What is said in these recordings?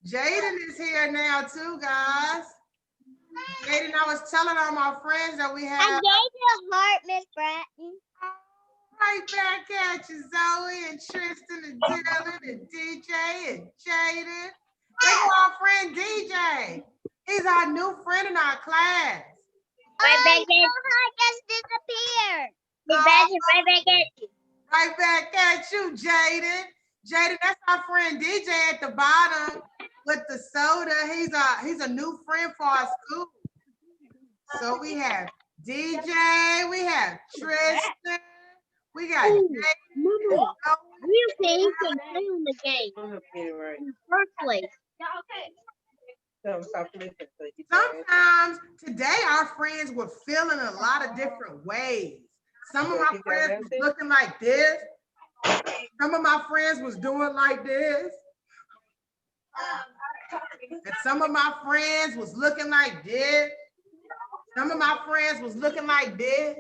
Jaden is here now too, guys. Jaden, I was telling all my friends that we have. I gave you a heart, Miss Bratton. Right back at you, Zoe and Tristan and Dylan and DJ and Jaden. That's our friend DJ. He's our new friend in our class. Right back at you. I just disappeared. Right back at you. Right back at you, Jaden. Jaden, that's our friend DJ at the bottom with the soda. He's a new friend for our school. So we have DJ, we have Tristan, we got Jaden. You say he can play in the game in the first place. Sometimes today our friends were feeling a lot of different ways. Some of my friends was looking like this. Some of my friends was doing like this. And some of my friends was looking like this. Some of my friends was looking like this.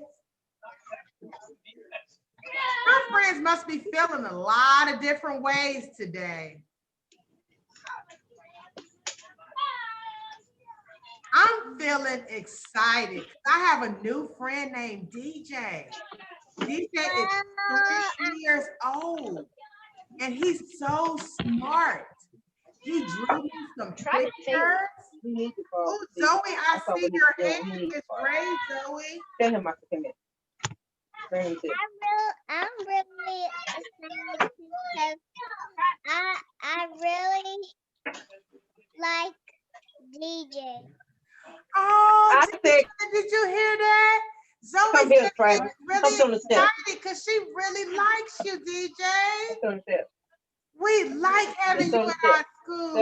My friends must be feeling a lot of different ways today. I'm feeling excited. I have a new friend named DJ. DJ is 3 years old and he's so smart. He drew me some pictures. Oh, Zoe, I see your hand is raised, Zoe. I'm really excited because I really like DJ. Oh, did you hear that? Zoe said really excited because she really likes you, DJ. We like having you at our school.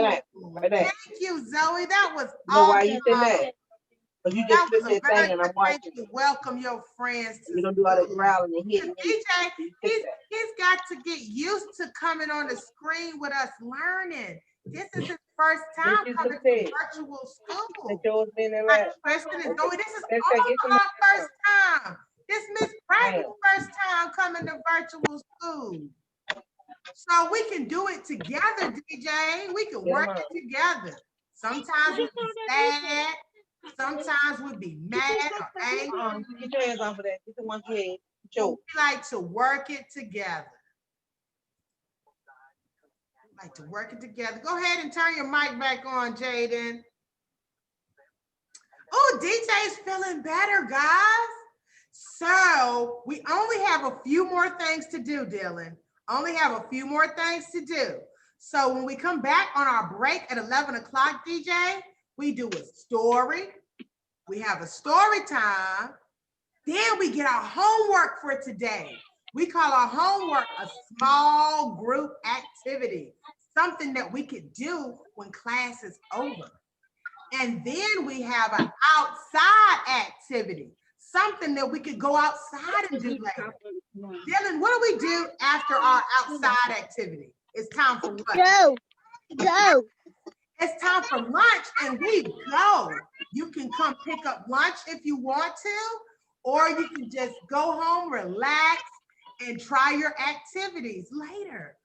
Thank you, Zoe. That was awesome. Why you said that? But you just put that thing and I'm watching. You welcome your friends. You don't do all that growling and hitting. DJ, he's got to get used to coming on the screen with us learning. This is his first time coming to virtual school. Kristen and Zoe, this is all our first time. This Miss Bratton's first time coming to virtual school. So we can do it together, DJ. We can work it together. Sometimes we'll be sad. Sometimes we'll be mad or angry. Get your hands off of that. Get the one head. We like to work it together. Like to work it together. Go ahead and turn your mic back on, Jaden. Oh, DJ's feeling better, guys. So we only have a few more things to do, Dylan. Only have a few more things to do. So when we come back on our break at 11 o'clock, DJ, we do a story. We have a story time. Then we get our homework for today. We call our homework a small group activity, something that we could do when class is over. And then we have an outside activity, something that we could go outside and do later. Dylan, what do we do after our outside activity? It's time for what? Go. It's time for lunch and we go. You can come pick up lunch if you want to, or you can just go home, relax, and try your activities later.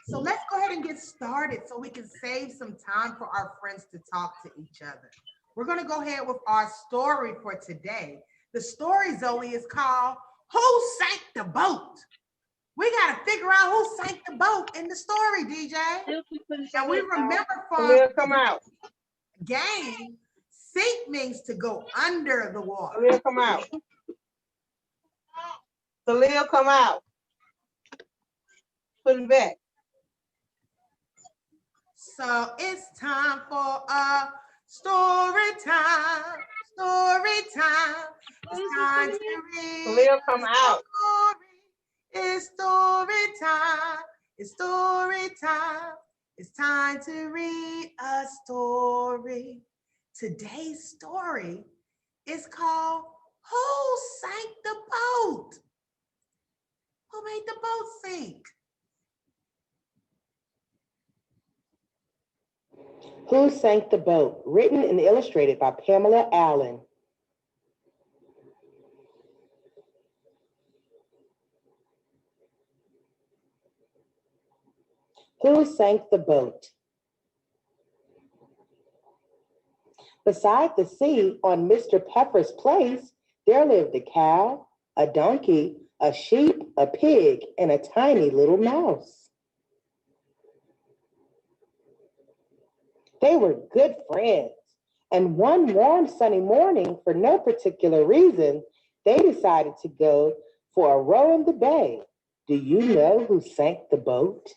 So let's go ahead and get started so we can save some time for our friends to talk to each other. We're gonna go ahead with our story for today. The story, Zoe, is called Who Sank the Boat? We gotta figure out who sank the boat in the story, DJ. And we remember from game, sink means to go under the water. Khalil, come out. Khalil, come out. Put it back. So it's time for a story time. Story time. It's time to read. Khalil, come out. It's story time. It's story time. It's time to read a story. Today's story is called Who Sank the Boat? Who made the boat sink? Who Sank the Boat? Written and illustrated by Pamela Allen. Who sank the boat? Beside the sea on Mr. Pepper's place, there lived a cow, a donkey, a sheep, a pig, and a tiny little mouse. They were good friends, and one warm sunny morning, for no particular reason, they decided to go for a row in the bay. Do you know who sank the boat?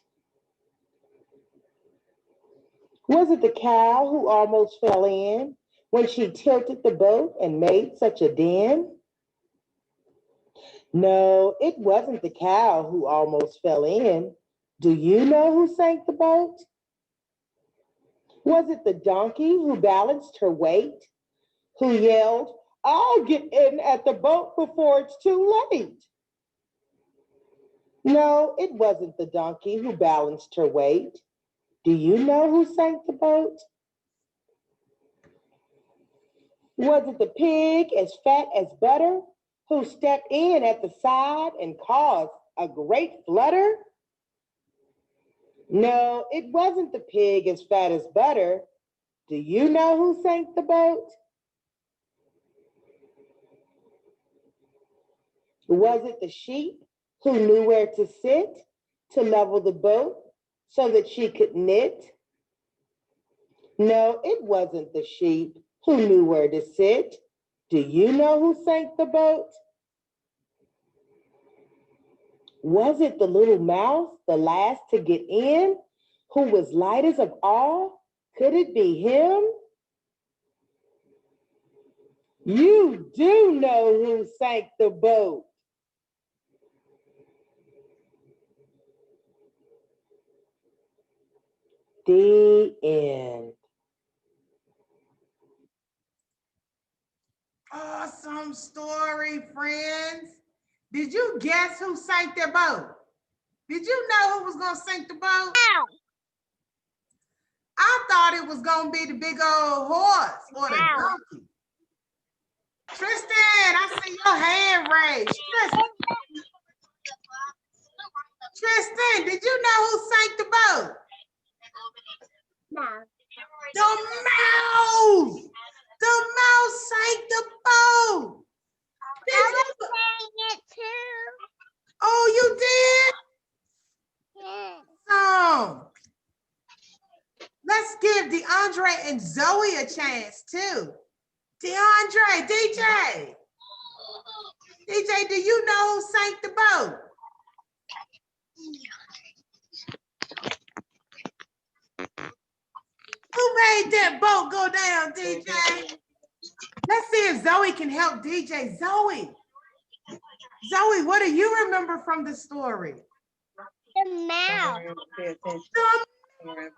Was it the cow who almost fell in when she tilted the boat and made such a din? No, it wasn't the cow who almost fell in. Do you know who sank the boat? Was it the donkey who balanced her weight, who yelled, "I'll get in at the boat before it's too late"? No, it wasn't the donkey who balanced her weight. Do you know who sank the boat? Was it the pig as fat as butter who stepped in at the side and caused a great flutter? No, it wasn't the pig as fat as butter. Do you know who sank the boat? Was it the sheep who knew where to sit to level the boat so that she could knit? No, it wasn't the sheep who knew where to sit. Do you know who sank the boat? Was it the little mouse, the last to get in, who was lightest of all? Could it be him? You do know who sank the boat. The end. Awesome story, friends. Did you guess who sank their boat? Did you know who was going to sink the boat? I thought it was going to be the big old horse or the donkey. Tristan, I see your hand raised. Tristan, did you know who sank the boat? No. The mouse. The mouse sank the boat. I was saying it too. Oh, you did? Yeah. So, let's give DeAndre and Zoe a chance too. DeAndre, DJ, do you know who sank the boat? Who made that boat go down, DJ? Let's see if Zoe can help DJ. Zoe, what do you remember from the story? The mouse. The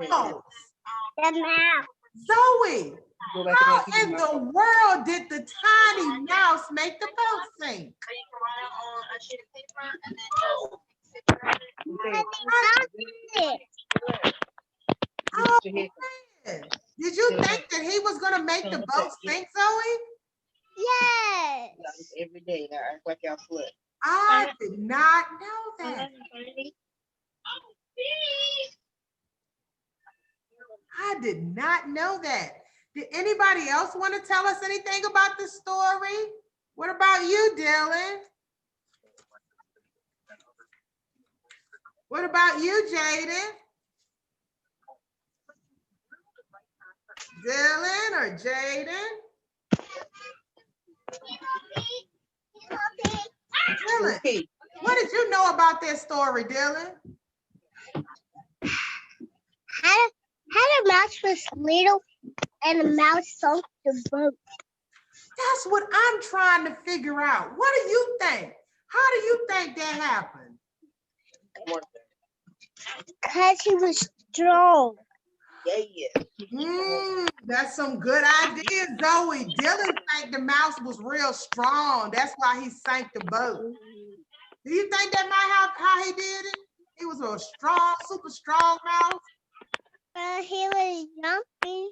mouse. The mouse. Zoe, how in the world did the tiny mouse make the boat sink? Oh, man. Did you think that he was going to make the boat sink, Zoe? Yes. Every day, I act like y'all flip. I did not know that. I did not know that. Did anybody else want to tell us anything about the story? What about you, Dylan? What about you, Jaden? Dylan or Jaden? Dylan, what did you know about this story, Dylan? How the mouse was little and the mouse sunk the boat. That's what I'm trying to figure out. What do you think? How do you think that happened? Because he was strong. That's some good ideas, Zoe. Dylan think the mouse was real strong. That's why he sank the boat. Do you think that might have how he did it? He was a strong, super strong mouse. He was jumping.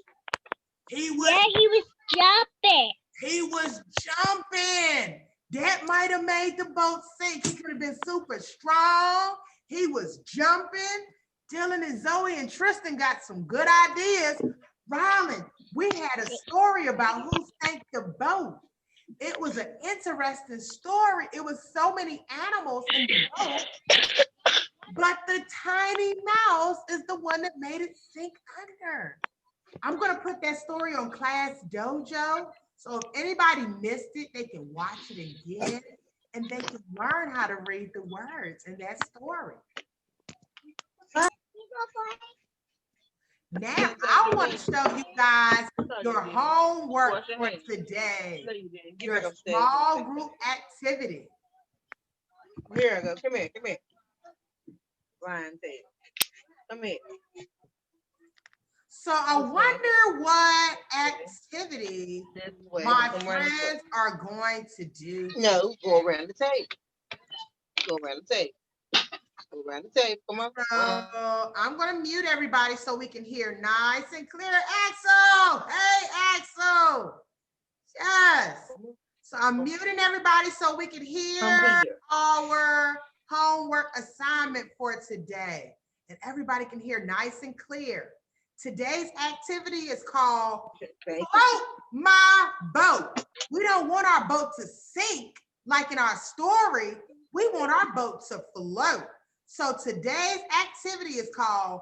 He was jumping. He was jumping. That might have made the boat sink. He could have been super strong. He was jumping. Dylan and Zoe and Tristan got some good ideas. Rylan, we had a story about who sank the boat. It was an interesting story. It was so many animals in the boat, but the tiny mouse is the one that made it sink under. I'm gonna put that story on Class Dojo. So if anybody missed it, they can watch it again and they can learn how to read the words in that story. Now I want to show you guys your homework for today. Your small group activity. Here I go. Come here. Come here. Ryan said, come here. So I wonder what activity my friends are going to do. No, go around the table. Go around the table. Go around the table. Come on. So I'm going to mute everybody so we can hear nice and clear. Axel! Hey, Axel! Yes. So I'm muting everybody so we can hear our homework assignment for today. And everybody can hear nice and clear. Today's activity is called Float My Boat. We don't want our boat to sink like in our story. We want our boat to float. So today's activity is called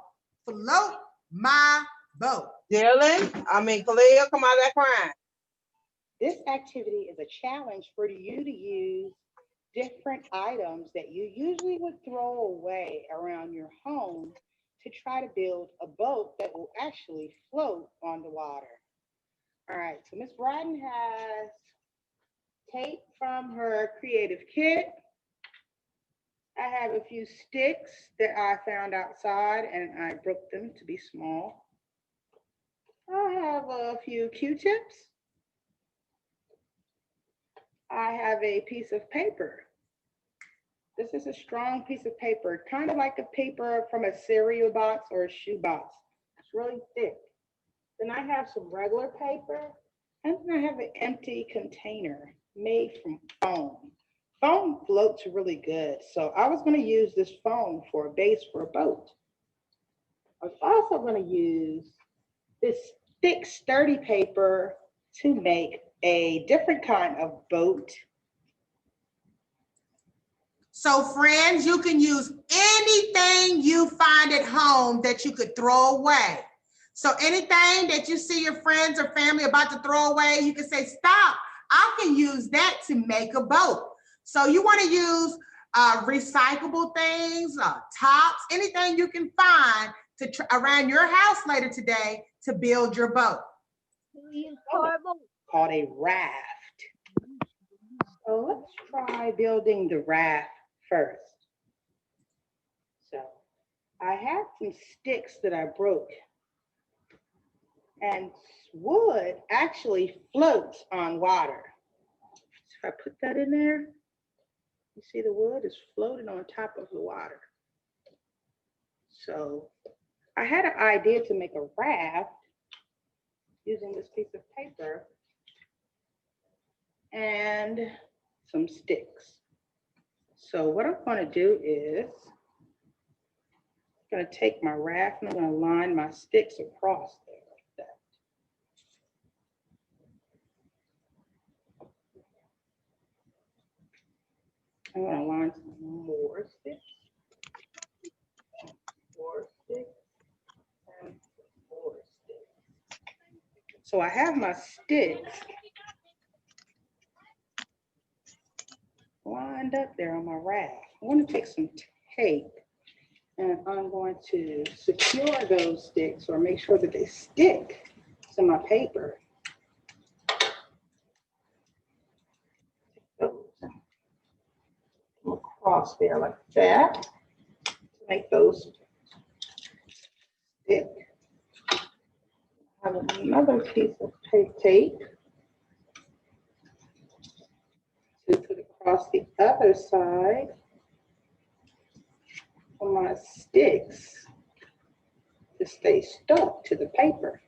Float My Boat. Khalil, come out of that crying. This activity is a challenge for you to use different items that you usually would throw away around your home to try to build a boat that will actually float on the water. All right, so Miss Bratton has tape from her creative kit. I have a few sticks that I found outside and I broke them to be small. I have a few Q-tips. I have a piece of paper. This is a strong piece of paper, kind of like a paper from a cereal box or a shoe box. It's really thick. Then I have some regular paper, and then I have an empty container made from foam. Foam floats really good, so I was going to use this foam for a base for a boat. I was also going to use this thick, sturdy paper to make a different kind of boat. So friends, you can use anything you find at home that you could throw away. So anything that you see your friends or family about to throw away, you can say, stop, I can use that to make a boat. So you want to use recyclable things, tops, anything you can find to around your house later today to build your boat. Called a raft. So let's try building the raft first. So I have some sticks that I broke, and wood actually floats on water. So if I put that in there, you see the wood is floating on top of the water. So I had an idea to make a raft using this piece of paper and some sticks. So what I'm going to do is I'm going to take my raft and I'm going to line my sticks across there like that. I'm going to line some more sticks, and more sticks. So I have my sticks lined up there on my raft. I'm going to take some tape and I'm going to secure those sticks or make sure that they stick to my paper. Across there like that to make those stick. I have another piece of tape to put across the other side of my sticks to stay stuck to the paper.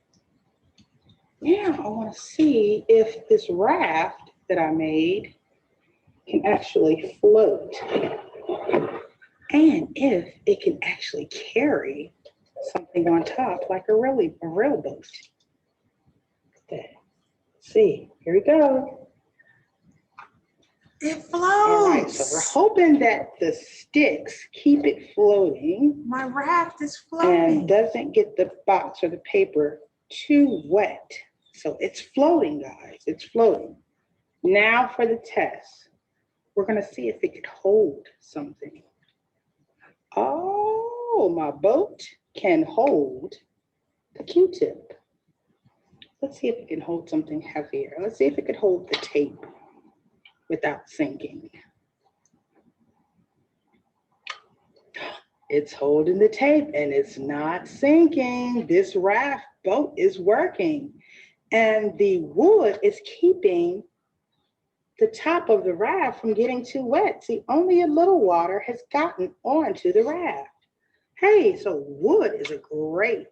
Now I want to see if this raft that I made can actually float. and if it can actually carry something on top like a real boat. Okay. See, here we go. It All right, so we're floats. hoping that the sticks keep it floating My raft is and floating. doesn't get the box or the paper too wet. So it's floating, guys. It's floating. Now for the test. We're going to see if it could hold something. Oh, my boat can hold the Q-tip. Let's see if it can hold something heavier. Let's see if it could hold the tape without sinking. It's holding the tape and it's not sinking. This raft boat is working. And the wood is keeping the top of the raft from getting too wet. See, only a little water has gotten onto the raft. Hey, so wood is a great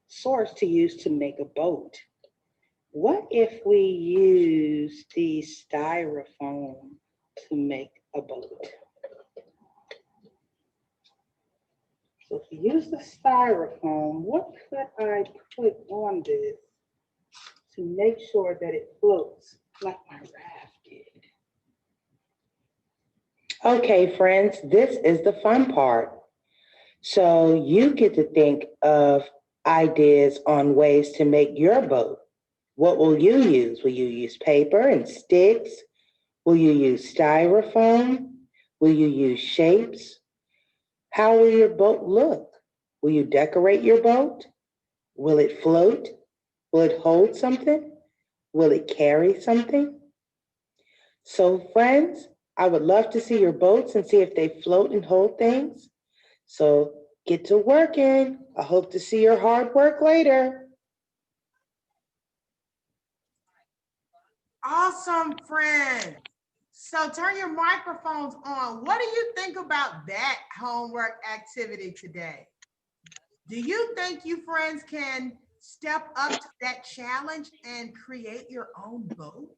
source to use to make a boat. What if we use the styrofoam to make a boat? So if you use the styrofoam, what could I put on this to make sure that it floats like my raft did? Okay, friends, this is the fun part. So you get to think of ideas on ways to make your boat. What will you use? Will you use paper and sticks? Will you use styrofoam? Will you use shapes? How will your boat look? Will you decorate your boat? Will it float? Will it hold something? Will it carry something? So friends, I would love to see your boats and see if they float and hold things. So get to working. I hope to see your hard work later. Awesome, friends. So turn your microphones on. What do you think about that homework activity today? Do you think you friends can step up to that challenge and create your own boat?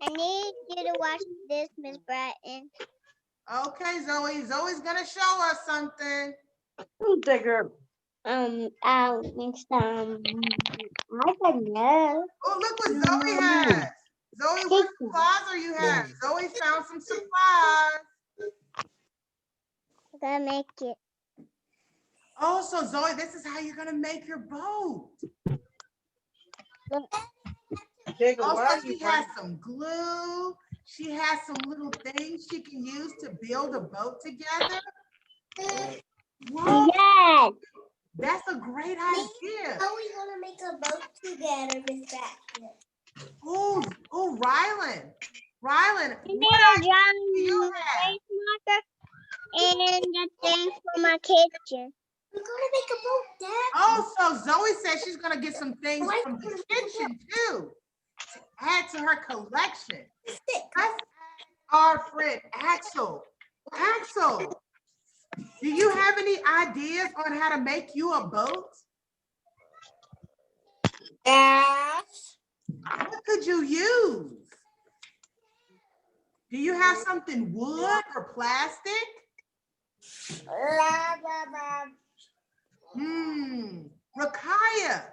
I need you to watch this, Miss Bratton. Okay, Zoe. Zoe's gonna show us something. Who's that girl? I don't know. Oh, look what Zoe has. Zoe, what supplies are you have? Zoe found some supplies. I'm gonna make it. Oh, so Zoe, this is how you're gonna make your boat. Jacob, why Also, are you she has some glue. She has some little things she can use to build a boat together. Whoa, Yes. that's a great idea. How are we gonna make a boat together, Miss Bratton? Oh, Rylan. Rylan, I need what a idea do you drawing have? marker and the thing for my kitchen. We're gonna make a boat, Dad. Oh, so Zoe says she's gonna get some things from the kitchen too, to add to her collection. Let's our friend Axel. Axel, do you have any ideas on how to make you a boat? Yes. What could you use? Do you have something wood or plastic? Rakaya,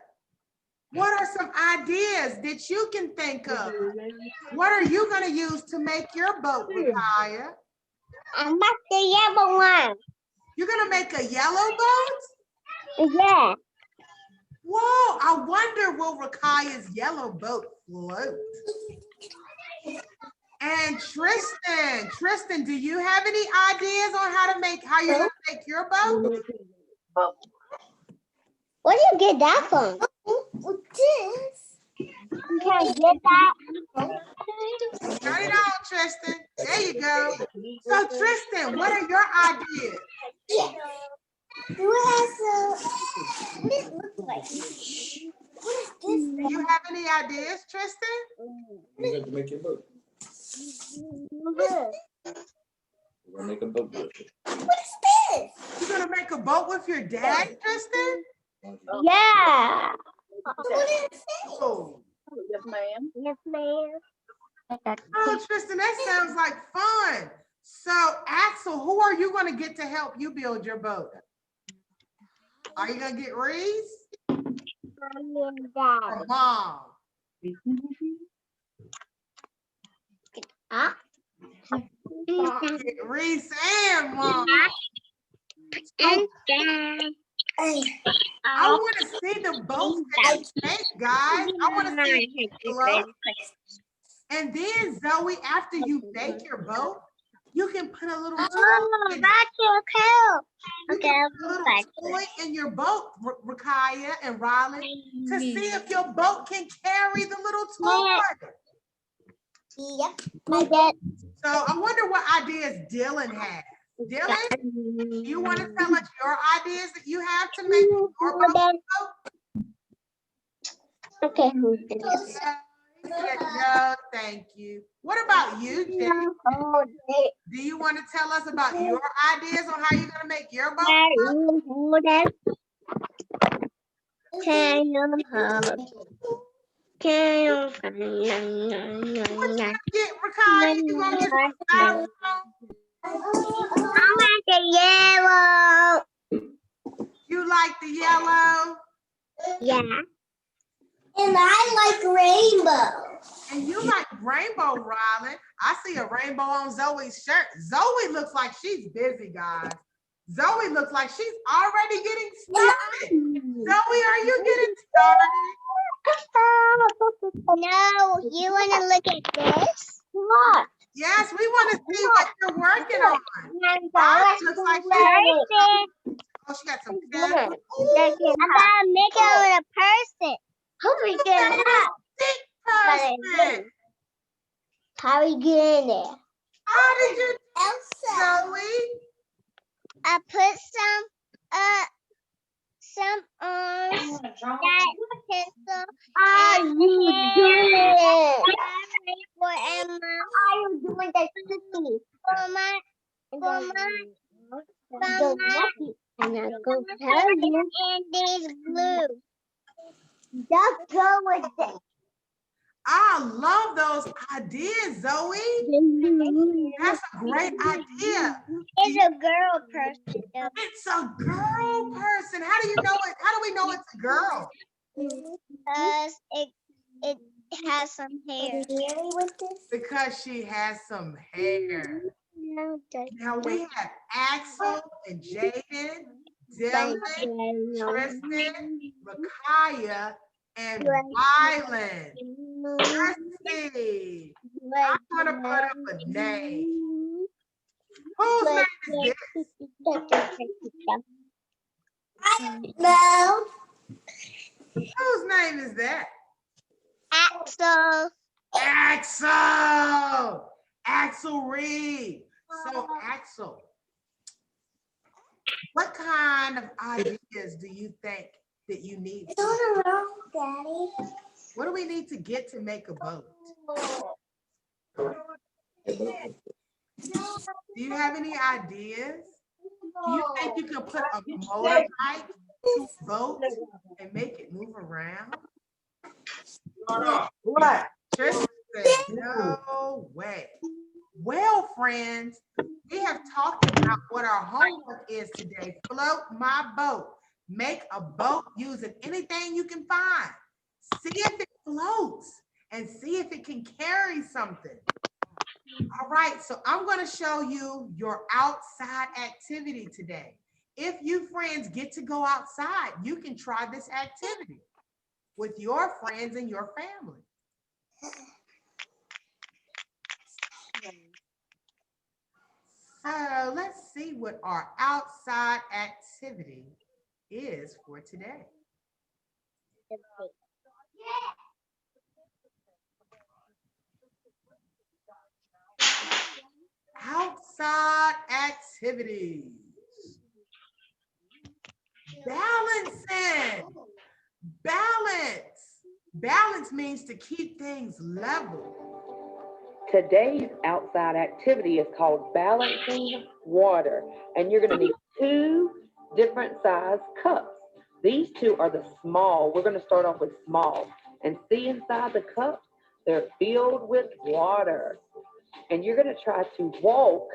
what are some ideas that you can think of? What are you gonna use to make your boat, Rakaya? I'm about the yellow one. You're gonna make a yellow boat? Yeah. Whoa, I wonder will Rakaya's yellow boat float? And Tristan, do you have any ideas on how you're gonna make your boat? Where do you get that from? This. You can't get that. Turn it on, Tristan. There you go. So Tristan, what are your ideas? Yeah. What does it look like? What is this? Do you have any ideas, Tristan? You have to make your boat. We're gonna make a boat with it. What is this? You're gonna make a boat with your dad, Tristan? Yeah. What is this? Oh, Yes, ma'am. Yes, ma'am. oh, Tristan, that sounds like fun. So Axel, who are you gonna get to help you build your boat? Are you gonna get Reese or Mom? Get Reese and Mom. So I want to see the boats that you make, guys. I want to see it float. And then Zoe, after you make your boat, you can put a little toy in it. You can put a little toy in your boat, Rakaya and Rylan, to see if your boat can carry the little toy. Yep. So I wonder what ideas Dylan has. Dylan, you want to tell us your ideas that you have to make your boat? Okay. No, thank you. What about you, Jay? Do you want to tell us about your ideas on how you're going to make your boat? Get Rakaya, you going to get Rakaya? You like the yellow? Yeah. And I like rainbow. And you like rainbow, Rylan. I see a rainbow on Zoe's shirt. Zoe looks like she's busy, guys. Zoe looks like she's already getting started. Zoe, are you getting started? No, you want to look at this? What? Yes, we want to see what you're working on. Rylan looks like she got some pen. I'm gonna make it with a person. How do we get in there? Thick person. How do we get in there? How did you do, Elsa. Zoe? I put some that pencil. Are you doing it? For Emma. Are you doing that? For my. And I'm going to tell you. And these blue. Just go with it. I love those ideas, Zoe. That's a great idea. It's a girl person. It's a girl person. How do you know it? How do we know it's a girl? Because it has some hair. Because she has some hair. Now we have Axel and Jaden, Dylan, Tristan, Rakaya, and Rylan. Let's see. I'm going to put up a name. Whose name is this? No. Whose name is that? Axel. Axel. Axel Reed. So Axel, what kind of ideas do you think that you need? It's on the road, Daddy. What do we need to get to make a boat? Do you have any ideas? Do you think you could put a motorbike to a boat and make it move around? What? Tristan said, no way. Well, friends, we have talked about what our homework is today. Float my boat. Make a boat using anything you can find. See if it floats and see if it can carry something. All right, so I'm going to show you your outside activity today. If you friends get to go outside, you can try this activity with your friends and your family. So let's see what our outside activity is for today. Outside activities. Balancing. Balance. Balance means to keep things level. Today's outside activity is called balancing water, and you're going to need 2 different size cups. These 2 are the small. We're going to start off with small, and see inside the cups, they're filled with water. And you're going to try to walk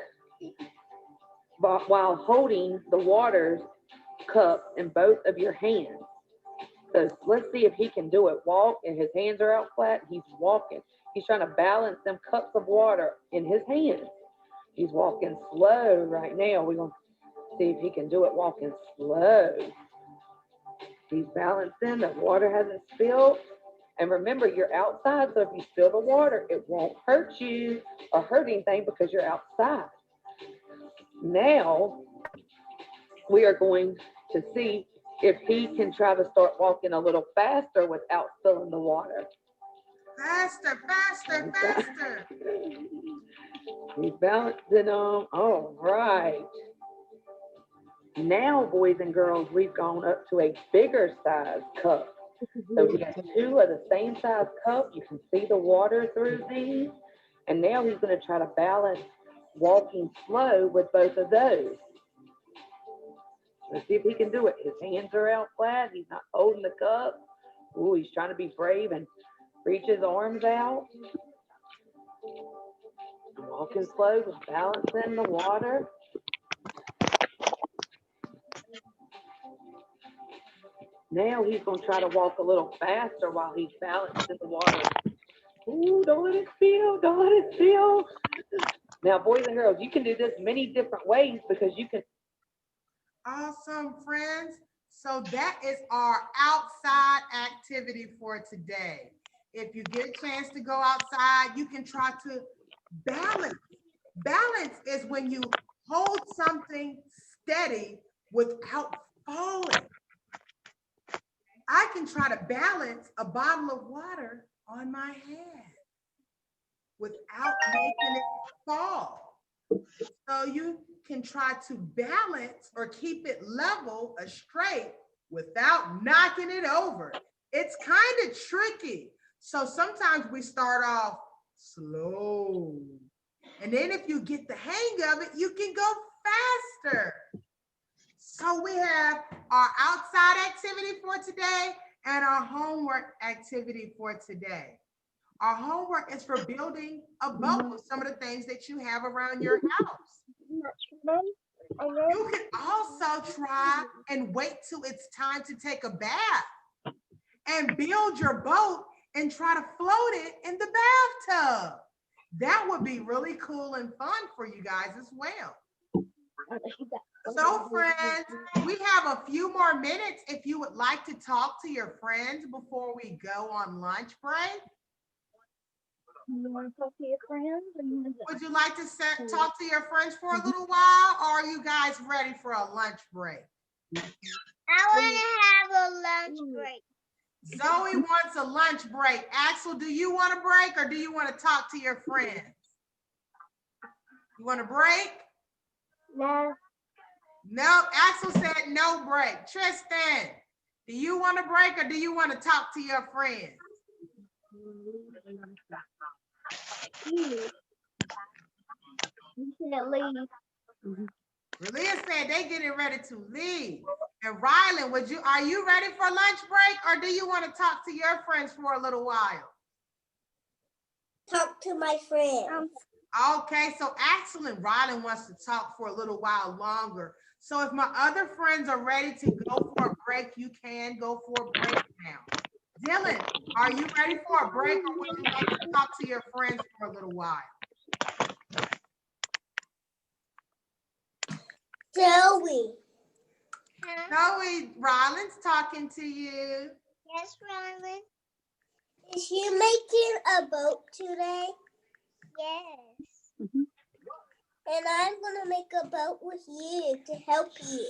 but while holding the water cup in both of your hands. So let's see if he can do it. Walk, and his hands are out flat. He's walking. He's trying to balance them cups of water in his hands. He's walking slow right now. We're going to see if he can do it walking slow. He's balancing. The water hasn't spilled. And remember, you're outside, so if you spill the water, it won't hurt you or hurt anything because you're outside. Now, we are going to see if he can try to start walking a little faster without spilling the water. Faster, faster, faster. He's balancing them. All right. Now, boys and girls, we've gone up to a bigger size cup. So he has two of the same size cup. You can see the water through these. And now he's going to try to balance walking slow with both of those. Let's see if he can do it. His hands are out flat. He's not holding the cup. Ooh, he's trying to be brave and reach his arms out. Walking slow, just balancing the water. Now he's going to try to walk a little faster while he's balancing the water. Ooh, don't let it spill. Don't let it spill. Now, boys and girls, you can do this many different ways because you can. Awesome, friends. So that is our outside activity for today. If you get a chance to go outside, you can try to balance. Balance is when you hold something steady without falling. I can try to balance a bottle of water on my hand without making it fall. So you can try to balance or keep it level or straight without knocking it over. It's kind of tricky. So sometimes we start off slow. And then if you get the hang of it, you can go faster. So we have our outside activity for today and our homework activity for today. Our homework is for building a boat with some of the things that you have around your house. You can also try and wait till it's time to take a bath and build your boat and try to float it in the bathtub. That would be really cool and fun for you guys as well. So friends, we have a few more minutes if you would like to talk to your friends before we go on lunch break. You want to talk to your friends? Or you want to Would you like to talk to your friends for a little while, or are you guys ready for a lunch break? I want to have a lunch break. Zoe wants a lunch break. Axel, do you want a break or do you want to talk to your friends? You want a break? No. No, Axel said no break. Tristan, do you want a break or do you want to talk to your friends? You can't leave. Relia said they getting ready to leave. And Rylan, are you ready for lunch break or do you want to talk to your friends for a little while? Talk to my friends. Okay, so Axel and Rylan wants to talk for a little while longer. So if my other friends are ready to go for a break, you can go for a break now. Dylan, are you ready for a break or would you like to talk to your friends for a little while? Zoe. Zoe, Rylan's talking to you. Yes, Rylan. Is she making a boat today? Yes. And I'm going to make a boat with you to help you.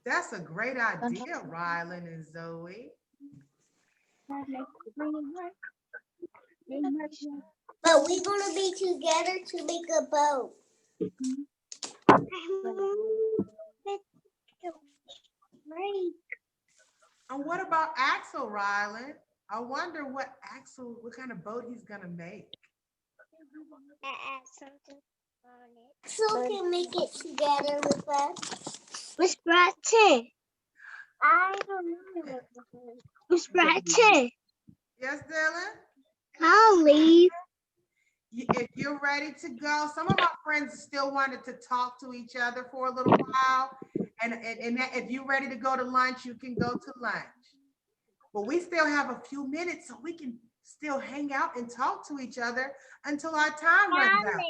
That's a great idea, Rylan and Zoe. But we're going to be together to make a boat. And what about Axel, Rylan? I wonder what kind of boat he's gonna make. Axel can make it together with us. Miss Bratton. I don't know. Miss Bratton. Yes, Dylan? I'll leave. If you're ready to go, some of my friends still wanted to talk to each other for a little while. And if you're ready to go to lunch, you can go to lunch. But we still have a few minutes so we can still hang out and talk to each other until our time runs out.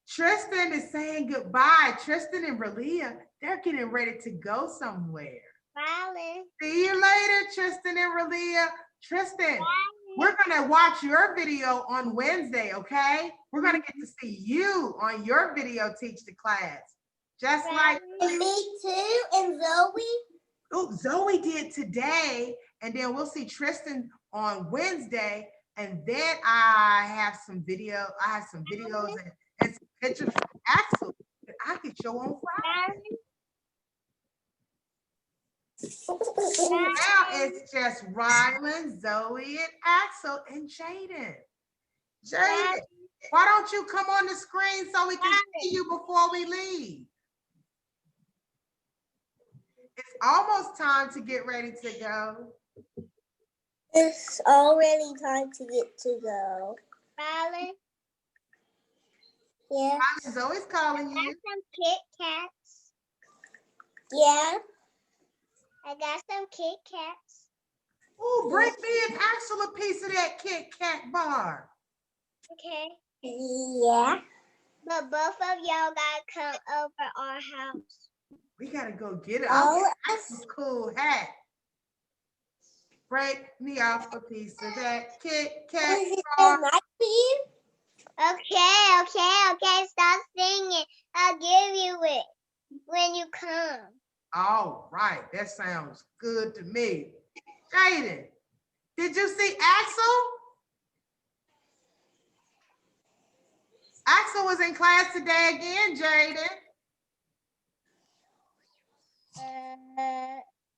Tristan is saying goodbye. Tristan and Relia, they're getting ready to go somewhere. Bye. See you later, Tristan and Relia. Tristan, we're gonna watch your video on Wednesday, okay? We're gonna get to see you on your video teach the class. Just like And me too, and Zoe. oh, Zoe did today, and then we'll see Tristan on Wednesday, and then I have some videos and some pictures from Axel that I could show on Friday. Now it's just Rylan, Zoe, and Axel, and Jaden. Jaden, why don't you come on the screen so we can see you before we leave? It's almost time to get ready to go. It's already time to get to go. Bye. Yeah. Rylan, Zoe's calling I got you. some Kit Kats. Yeah. I got some Kit Kats. Oh, bring me and Axel a piece of that Kit Kat bar. Okay. Yeah. But both of y'all gotta come over our house. We gotta go get it. Oh, That's a cool hat. Break me off a piece of that Kit Kat Is it bar. nice for you? Okay. Stop singing. I'll give you it when you come. All right, that sounds good to me. Jaden, did you see Axel? Axel was in class today again, Jaden.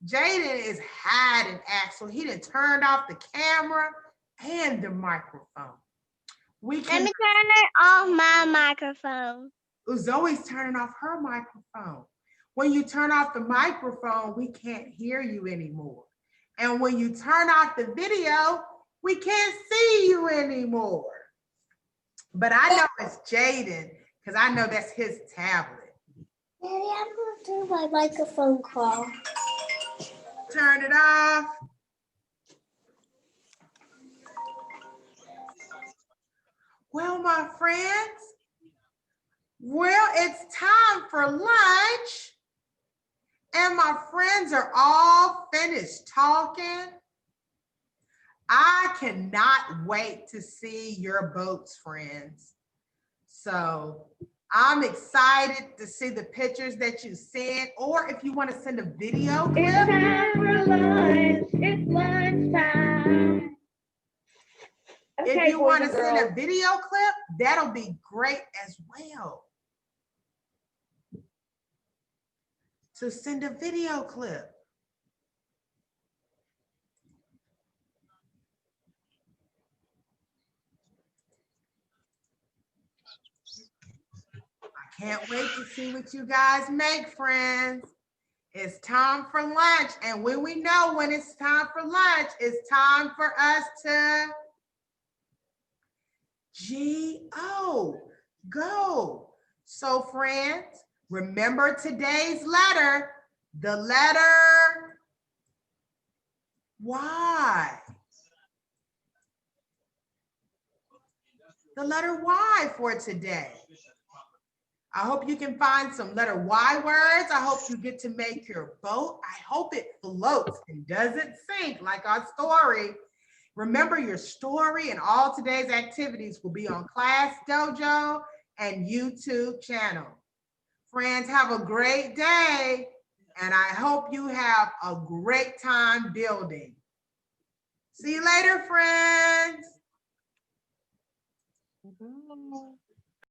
Jaden is hiding Axel. He done turned off the camera and the microphone. Let me turn it off my microphone. Zoe's turning off her microphone. When you turn off the microphone, we can't hear you anymore. And when you turn off the video, we can't see you anymore. But I know it's Jaden because I know that's his tablet. Daddy, I'm gonna do my microphone call. Turn it off. Well, my friends, it's time for lunch. And my friends are all finished talking. I cannot wait to see your boats, friends. So I'm excited to see the pictures that you sent, or if you want to send a video clip. It's time for lunch. It's lunchtime. If you want to send a video clip, that'll be great as well. So send a video clip. I can't wait to see what you guys make, friends. It's time for lunch. And when we know when it's time for lunch, it's time for us to go. So friends, remember today's letter, the letter Y. The letter Y for today. I hope you can find some letter Y words. I hope you get to make your boat. I hope it floats and doesn't sink like our story. Remember, your story and all today's activities will be on Class Dojo and YouTube channel. Friends, have a great day, and I hope you have a great time building. See you later, friends.